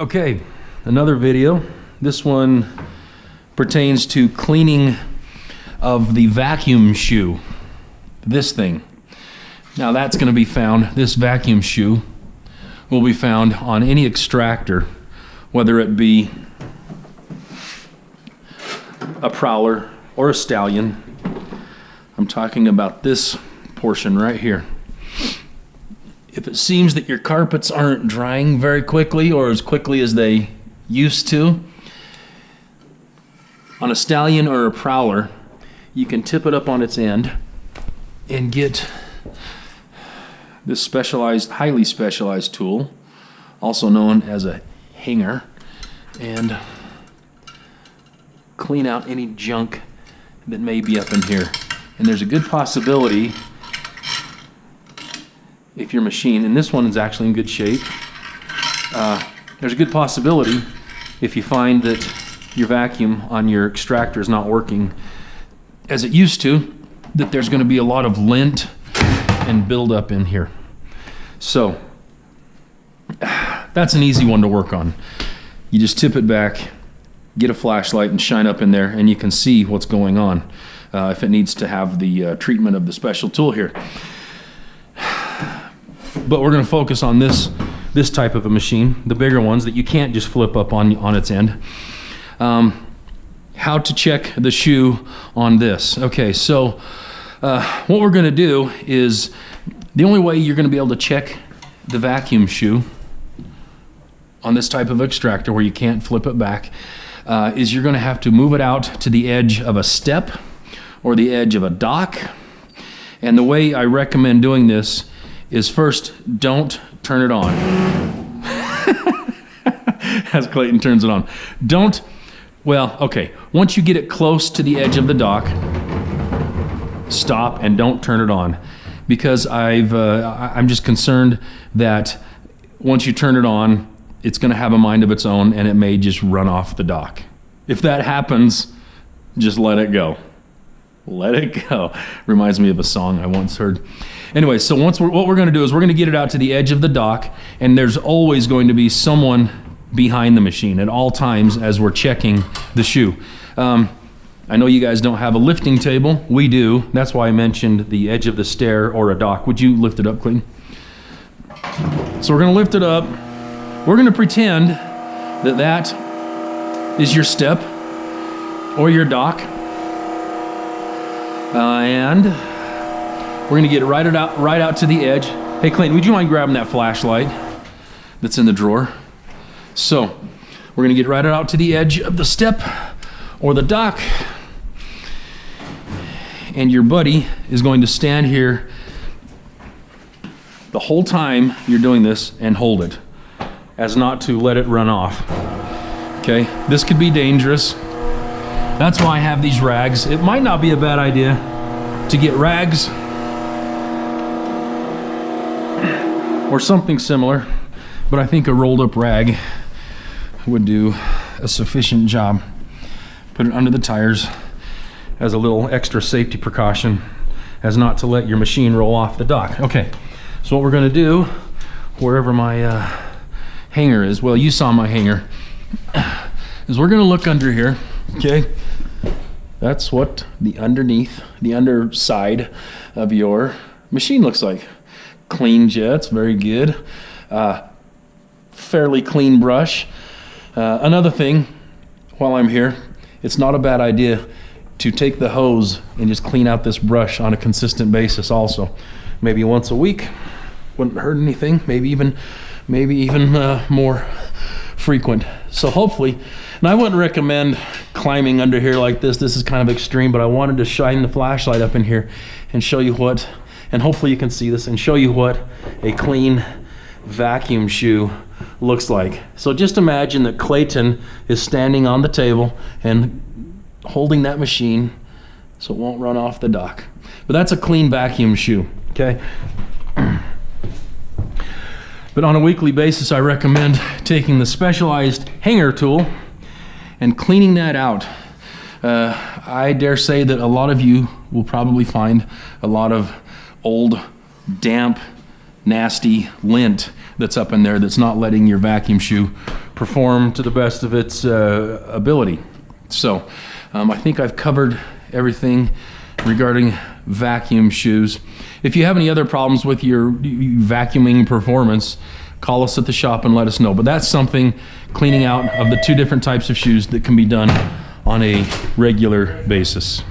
Okay, another video. This one pertains to cleaning of the vacuum shoe. This thing. Now that's going to be found, this vacuum shoe will be found on any extractor, whether it be a prowler or a stallion. I'm talking about this portion right here. If it seems that your carpets aren't drying very quickly or as quickly as they used to, on a stallion or a prowler, you can tip it up on its end and get this specialized, highly specialized tool, also known as a hanger, and clean out any junk that may be up in here. And there's a good possibility, if your machine, and this one is actually in good shape, there's a good possibility if you find that your vacuum on your extractor is not working as it used to, that there's going to be a lot of lint and buildup in here. So that's an easy one to work on. You just tip it back, get a flashlight and shine up in there, and you can see what's going on if it needs to have the treatment of the special tool here. But we're going to focus on this type of a machine, the bigger ones that you can't just flip up on its end. How to check the shoe on this. Okay, so what we're going to do is, the only way you're going to be able to check the vacuum shoe on this type of extractor where you can't flip it back is you're going to have to move it out to the edge of a step or the edge of a dock. And the way I recommend doing this is, first, don't turn it on. As Clayton turns it on. Once you get it close to the edge of the dock, stop and don't turn it on. Because I'm just concerned that once you turn it on, it's going to have a mind of its own and it may just run off the dock. If that happens, just let it go. Let it go. Reminds me of a song I once heard. Anyway, so what we're going to do is we're going to get it out to the edge of the dock, and there's always going to be someone behind the machine at all times as we're checking the shoe. I know you guys don't have a lifting table. We do. That's why I mentioned the edge of the stair or a dock. Would you lift it up, Clayton? So we're going to lift it up. We're going to pretend that that is your step or your dock. And we're going to get it right out to the edge. Hey, Clayton, would you mind grabbing that flashlight that's in the drawer? So we're going to get right out to the edge of the step or the dock. And your buddy is going to stand here the whole time you're doing this and hold it, as not to let it run off. Okay, this could be dangerous. That's why I have these rags. It might not be a bad idea to get rags or something similar, but I think a rolled up rag would do a sufficient job. Put it under the tires as a little extra safety precaution, as not to let your machine roll off the dock. Okay, so what we're going to do, wherever my hanger is, well, you saw my hanger, is we're going to look under here. Okay, that's what the underside of your machine looks like. Clean jets, very good. Fairly clean brush. Another thing, while I'm here, it's not a bad idea to take the hose and just clean out this brush on a consistent basis also. Maybe once a week, wouldn't hurt anything. Maybe even more frequent. So hopefully, and I wouldn't recommend climbing under here like this. This is kind of extreme, but I wanted to shine the flashlight up in here and show you what, and hopefully you can see this, and show you what a clean vacuum shoe looks like. So just imagine that Clayton is standing on the table and holding that machine so it won't run off the dock. But that's a clean vacuum shoe, okay? But on a weekly basis, I recommend taking the specialized hanger tool and cleaning that out. I dare say that a lot of you will probably find a lot of old, damp, nasty lint that's up in there that's not letting your vacuum shoe perform to the best of its ability. So I think I've covered everything regarding vacuum shoes. If you have any other problems with your vacuuming performance, call us at the shop and let us know. But that's something, cleaning out of the two different types of shoes, that can be done on a regular basis.